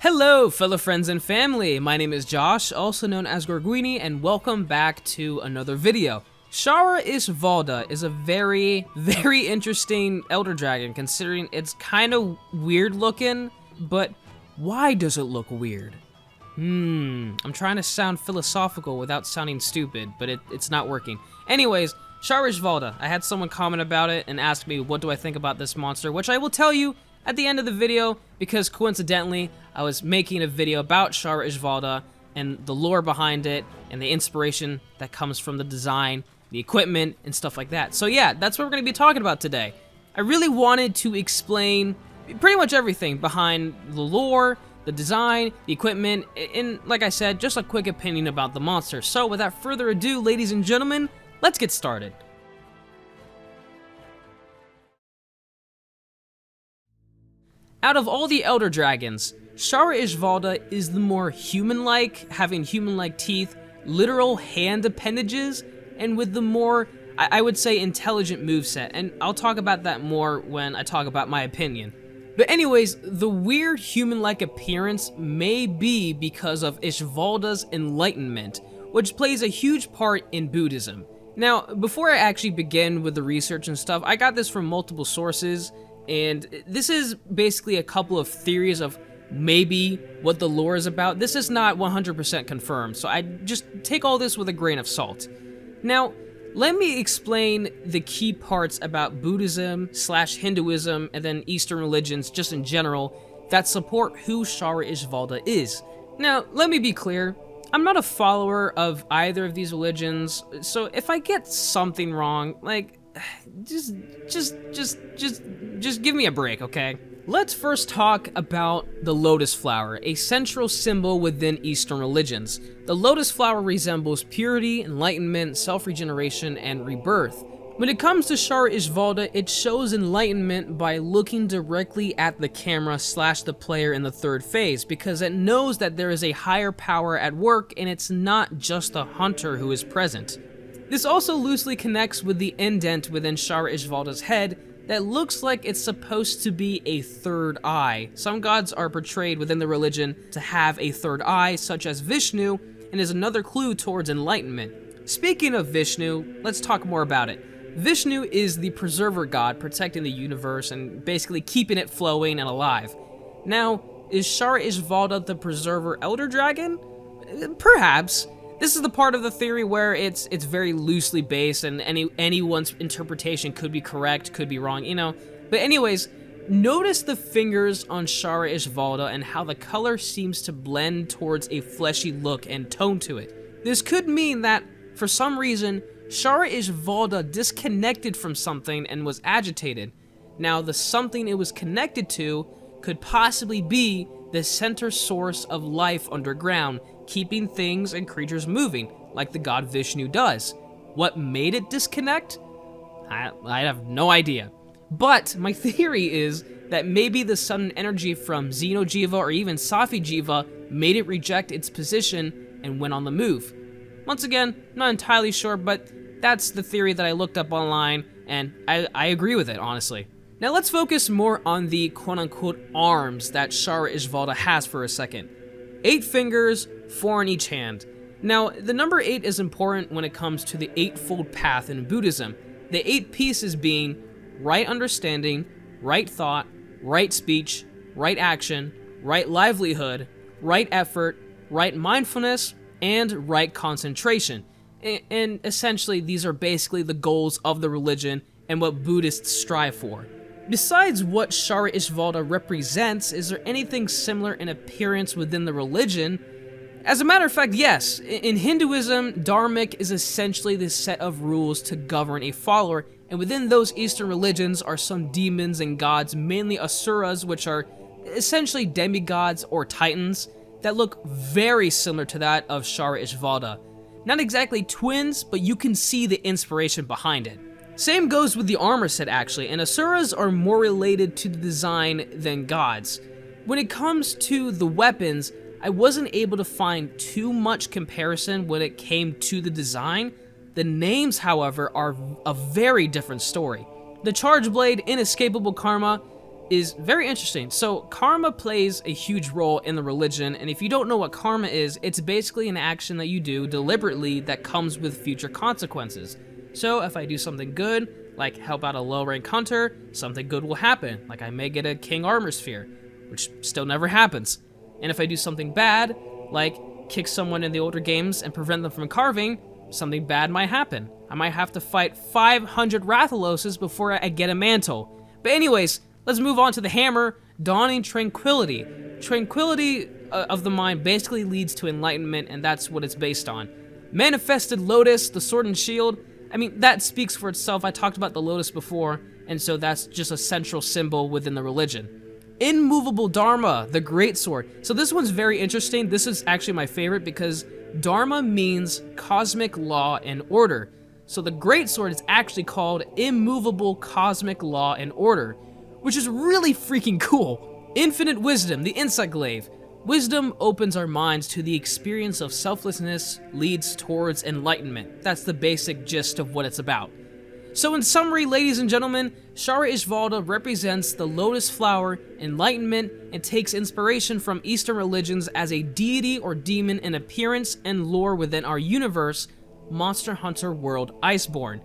Hello, fellow friends and family. My name is Josh, also known as Gorguini, and welcome back to another video. Shara Ishvalda is a very interesting Elder Dragon, considering it's kind of weird looking, but why does it look weird? I'm trying to sound philosophical without sounding stupid, but it's not working. Anyways, Shara Ishvalda. I had someone comment about it and ask me what do I think about this monster, which I will tell you at the end of the video, because coincidentally, I was making a video about Shara Ishvalda and the lore behind it and the inspiration that comes from the design, the equipment, and stuff like that. So yeah, that's what we're going to be talking about today. I really wanted to explain pretty much everything behind the lore, the design, the equipment, and like I said, just a quick opinion about the monster. So without further ado, ladies and gentlemen, let's get started. Out of all the Elder Dragons, Shara Ishvalda is the more human-like, having human-like teeth, literal hand appendages, and with the more, I would say, intelligent moveset, and I'll talk about that more when I talk about my opinion. But anyways, the weird human-like appearance may be because of Ishvalda's enlightenment, which plays a huge part in Buddhism. Now, before I actually begin with the research and stuff, I got this from multiple sources, and this is basically a couple of theories of maybe what the lore is about. This is not 100% confirmed, so I just take all this with a grain of salt. Now, let me explain the key parts about Buddhism / Hinduism and then Eastern religions just in general that support who Shara Ishvalda is. Now, let me be clear. I'm not a follower of either of these religions, so if I get something wrong, like, just give me a break, okay? Let's first talk about the Lotus Flower, a central symbol within Eastern religions. The Lotus Flower resembles purity, enlightenment, self-regeneration, and rebirth. When it comes to Shara Ishvalda, it shows enlightenment by looking directly at the camera / the player in the third phase, because it knows that there is a higher power at work and it's not just the hunter who is present. This also loosely connects with the indent within Shara Ishvalda's head that looks like it's supposed to be a third eye. Some gods are portrayed within the religion to have a third eye, such as Vishnu, and is another clue towards enlightenment. Speaking of Vishnu, let's talk more about it. Vishnu is the preserver god protecting the universe and basically keeping it flowing and alive. Now, is Shara Ishvalda the preserver elder dragon? Perhaps. This is the part of the theory where it's very loosely based and anyone's interpretation could be correct, could be wrong, you know. But anyways, notice the fingers on Shara Ishvalda and how the color seems to blend towards a fleshy look and tone to it. This could mean that, for some reason, Shara Ishvalda disconnected from something and was agitated. Now, the something it was connected to could possibly be the center source of life underground, keeping things and creatures moving, like the god Vishnu does. What made it disconnect? I have no idea. But my theory is that maybe the sudden energy from Xenojiva or even Safijiva made it reject its position and went on the move. Once again, not entirely sure, but that's the theory that I looked up online, and I agree with it, honestly. Now let's focus more on the quote-unquote arms that Shara Ishvalda has for a second. 8 fingers, 4 in each hand. Now, the number 8 is important when it comes to the eightfold path in Buddhism. The 8 pieces being right understanding, right thought, right speech, right action, right livelihood, right effort, right mindfulness, and right concentration. And essentially, these are basically the goals of the religion and what Buddhists strive for. Besides what Shara Ishvalda represents, is there anything similar in appearance within the religion? As a matter of fact, yes. In Hinduism, dharmic is essentially the set of rules to govern a follower, and within those Eastern religions are some demons and gods, mainly asuras, which are essentially demigods or titans, that look very similar to that of Shara Ishvalda. Not exactly twins, but you can see the inspiration behind it. Same goes with the armor set actually, and asuras are more related to the design than gods. When it comes to the weapons, I wasn't able to find too much comparison when it came to the design. The names, however, are a very different story. The Charge Blade, Inescapable Karma, is very interesting. So karma plays a huge role in the religion, and if you don't know what karma is, it's basically an action that you do deliberately that comes with future consequences. So if I do something good, like help out a low-rank hunter, something good will happen, like I may get a king armor sphere, which still never happens. And if I do something bad, like kick someone in the older games and prevent them from carving, something bad might happen. I might have to fight 500 Rathaloses before I get a mantle. But anyways, let's move on to the hammer, donning tranquility. Tranquility of the mind basically leads to enlightenment, and that's what it's based on. Manifested lotus, the sword and shield, I mean, that speaks for itself. I talked about the lotus before, and so that's just a central symbol within the religion. Immovable Dharma, the great sword. So this one's very interesting. This is actually my favorite because Dharma means cosmic law and order. So the great sword is actually called immovable cosmic law and order, which is really freaking cool. Infinite wisdom, the insect glaive. Wisdom opens our minds to the experience of selflessness, leads towards enlightenment. That's the basic gist of what it's about. So in summary, ladies and gentlemen, Shara Ishvalda represents the Lotus Flower, enlightenment, and takes inspiration from Eastern religions as a deity or demon in appearance and lore within our universe, Monster Hunter World Iceborne.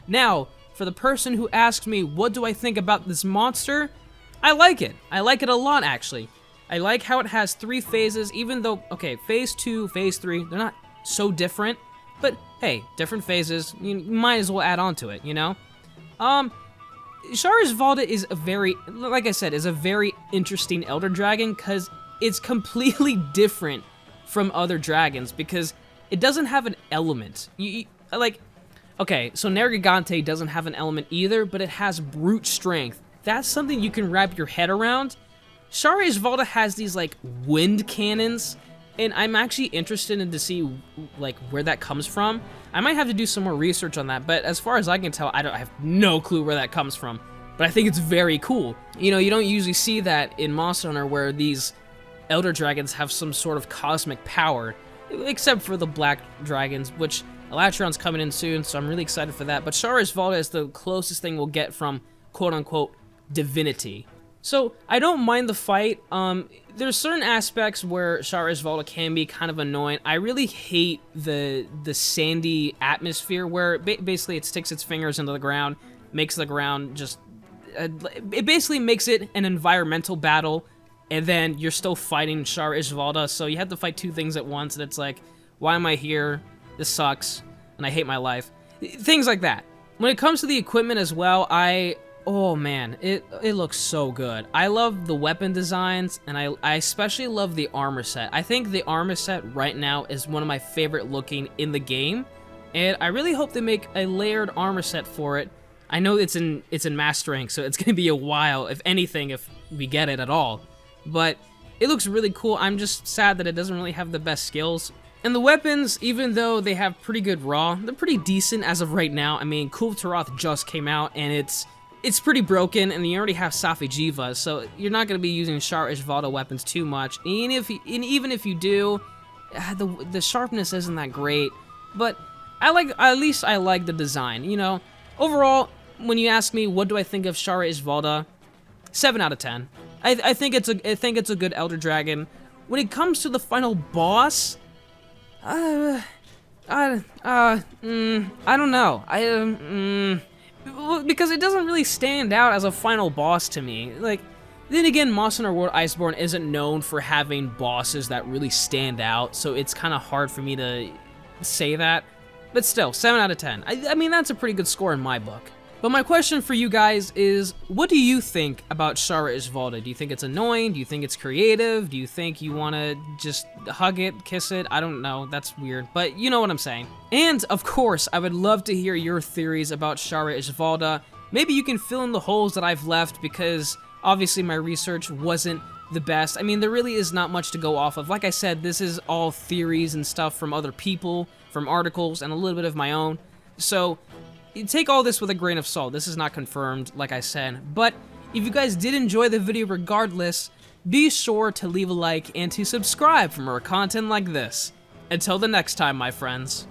Now, for the person who asked me, what do I think about this monster? I like it. I like it a lot, actually. I like how it has 3 phases, even though, okay, phase 2, phase 3, they're not so different, but hey, different phases, you might as well add on to it, you know? Shara Ishvalda is a very, like I said, is a very interesting Elder Dragon, because it's completely different from other dragons, because it doesn't have an element. Like, okay, so Nergigante doesn't have an element either, but it has brute strength. That's something you can wrap your head around. Shara Ishvalda has these, like, wind cannons, and I'm actually interested in to see, like, where that comes from. I might have to do some more research on that, but as far as I can tell, I have no clue where that comes from. But I think it's very cool. You know, you don't usually see that in Monster Hunter where these Elder Dragons have some sort of cosmic power, except for the Black Dragons, which Elatron's coming in soon, so I'm really excited for that. But Shara Ishvalda is the closest thing we'll get from quote-unquote divinity. So, I don't mind the fight. There's certain aspects where Shara Ishvalda can be kind of annoying. I really hate the sandy atmosphere where basically it sticks its fingers into the ground, makes the ground just... it basically makes it an environmental battle, and then you're still fighting Shara Ishvalda, so you have to fight 2 things at once, and it's like, why am I here? This sucks, and I hate my life. Things like that. When it comes to the equipment as well, oh man, it looks so good. I love the weapon designs, and I especially love the armor set. I think the armor set right now is one of my favorite looking in the game, and I really hope they make a layered armor set for it. I know it's in mastering, so it's gonna be a while, if anything, if we get it at all. But it looks really cool. I'm just sad that it doesn't really have the best skills. And the weapons, even though they have pretty good raw, they're pretty decent as of right now. I mean, Kultaroth just came out, and it's pretty broken, and you already have Safi Jiva, so you're not going to be using Shara Ishvalda weapons too much. And even if you do, the sharpness isn't that great. But at least I like the design. You know, overall, when you ask me what do I think of Shara Ishvalda, 7 out of 10. I think it's a good Elder Dragon. When it comes to the final boss, I don't know. Because it doesn't really stand out as a final boss to me. Like, then again, Monster Hunter World Iceborne isn't known for having bosses that really stand out, so it's kind of hard for me to say that. But still, 7 out of 10. I mean, that's a pretty good score in my book. But my question for you guys is, what do you think about Shara Ishvalda? Do you think it's annoying? Do you think it's creative? Do you think you want to just hug it, kiss it? I don't know, that's weird, but you know what I'm saying. And, of course, I would love to hear your theories about Shara Ishvalda. Maybe you can fill in the holes that I've left, because obviously my research wasn't the best. I mean, there really is not much to go off of. Like I said, this is all theories and stuff from other people, from articles, and a little bit of my own. So, take all this with a grain of salt. This is not confirmed, like I said. But if you guys did enjoy the video regardless, be sure to leave a like and to subscribe for more content like this. Until the next time, my friends.